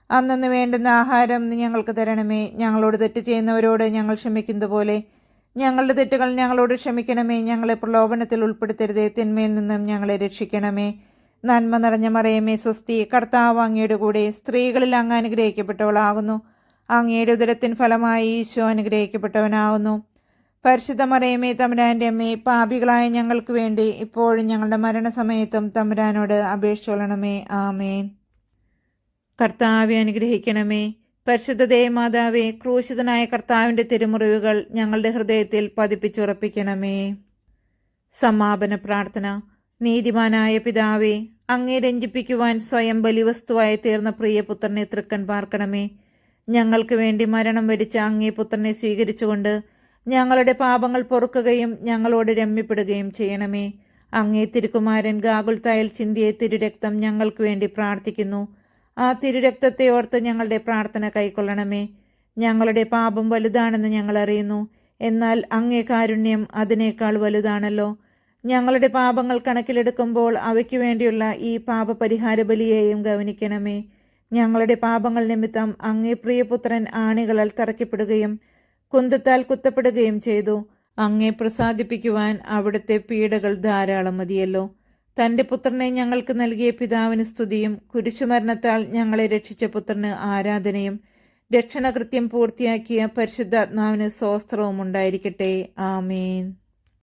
Speaker 1: അന്നു വേണ്ടുന്ന ആഹാരം ഞങ്ങൾക്ക് തരണമേ. ഞങ്ങളോട് തെറ്റ് ചെയ്യുന്നവരോട് ഞങ്ങൾ ക്ഷമിക്കുന്നത് പോലെ ഞങ്ങളുടെ തെറ്റുകൾ ഞങ്ങളോട് ക്ഷമിക്കണമേ. ഞങ്ങളെ പ്രലോഭനത്തിൽ ഉൾപ്പെടുത്തരുതേ, തിന്മയിൽ നിന്നും ഞങ്ങളെ രക്ഷിക്കണമേ. നന്മ നിറഞ്ഞ മറിയമേ, സ്വസ്തി, കർത്താവ് അങ്ങയുടെ കൂടെ, സ്ത്രീകളിൽ അങ്ങ് അനുഗ്രഹിക്കപ്പെട്ടവളാകുന്നു. അങ്ങയുടെ ഉദരത്തിൻ ഫലമായി ഈശോ അനുഗ്രഹിക്കപ്പെട്ടവനാകുന്നു. പരിശുദ്ധ മറിയമേ, തമ്പുരാന്റെ അമ്മേ, പാപികളായ ഞങ്ങൾക്ക് വേണ്ടി ഇപ്പോഴും ഞങ്ങളുടെ മരണസമയത്തും തമ്പുരാനോട് അപേക്ഷ കൊള്ളണമേ. ആമേൻ. കർത്താവെ അനുഗ്രഹിക്കണമേ. പരിശുദ്ധ ദേവമാതാവേ, ക്രൂശിതനായ കർത്താവിന്റെ തിരുമുറിവുകൾ ഞങ്ങളുടെ ഹൃദയത്തിൽ പതിപ്പിച്ചുറപ്പിക്കണമേ. സമാപന പ്രാർത്ഥന. നീതിമാനായ പിതാവേ, അങ്ങേ രഞ്ജിപ്പിക്കുവാൻ സ്വയം ബലിവസ്തുവായി തീർന്ന പ്രിയപുത്രനെ തൃക്കൺ പാർക്കണമേ. ഞങ്ങൾക്ക് വേണ്ടി മരണം വരിച്ച അങ്ങേ പുത്രനെ സ്വീകരിച്ചുകൊണ്ട് ഞങ്ങളുടെ പാപങ്ങൾ പൊറുക്കുകയും ഞങ്ങളോട് രമ്യപ്പെടുകയും ചെയ്യണമേ. അങ്ങേ തിരുക്കുമാരൻ ഗാഗുൽത്തായിൽ ചിന്തിയ തിരുരക്തം ഞങ്ങൾക്ക് വേണ്ടി പ്രാർത്ഥിക്കുന്നു. ആ തിരുരക്തത്തെ ഓർത്ത് ഞങ്ങളുടെ പ്രാർത്ഥന കൈക്കൊള്ളണമേ. ഞങ്ങളുടെ പാപം വലുതാണെന്ന് ഞങ്ങൾ അറിയുന്നു. എന്നാൽ അങ്ങേ കാരുണ്യം അതിനേക്കാൾ വലുതാണല്ലോ. ഞങ്ങളുടെ പാപങ്ങൾ കണക്കിലെടുക്കുമ്പോൾ അവയ്ക്കു വേണ്ടിയുള്ള ഈ പാപപരിഹാര ബലിയെയും ഗവനിക്കണമേ. ഞങ്ങളുടെ പാപങ്ങൾ നിമിത്തം അങ്ങേ പ്രിയപുത്രൻ ആണികളാൽ തറയ്ക്കപ്പെടുകയും കുന്തത്താൽ കുത്തപ്പെടുകയും ചെയ്തു. അങ്ങേ പ്രസാദിപ്പിക്കുവാൻ അവിടുത്തെ പീഡകൾ ധാരാളം മതിയല്ലോ. തന്റെ പുത്രനെ ഞങ്ങൾക്ക് നൽകിയ പിതാവിന് സ്തുതിയും കുരിശുമരണത്താൽ ഞങ്ങളെ രക്ഷിച്ച പുത്രന് ആരാധനയും രക്ഷണകൃത്യം പൂർത്തിയാക്കിയ പരിശുദ്ധാത്മാവിന് സ്തോത്രവും ഉണ്ടായിരിക്കട്ടെ. ആമേൻ.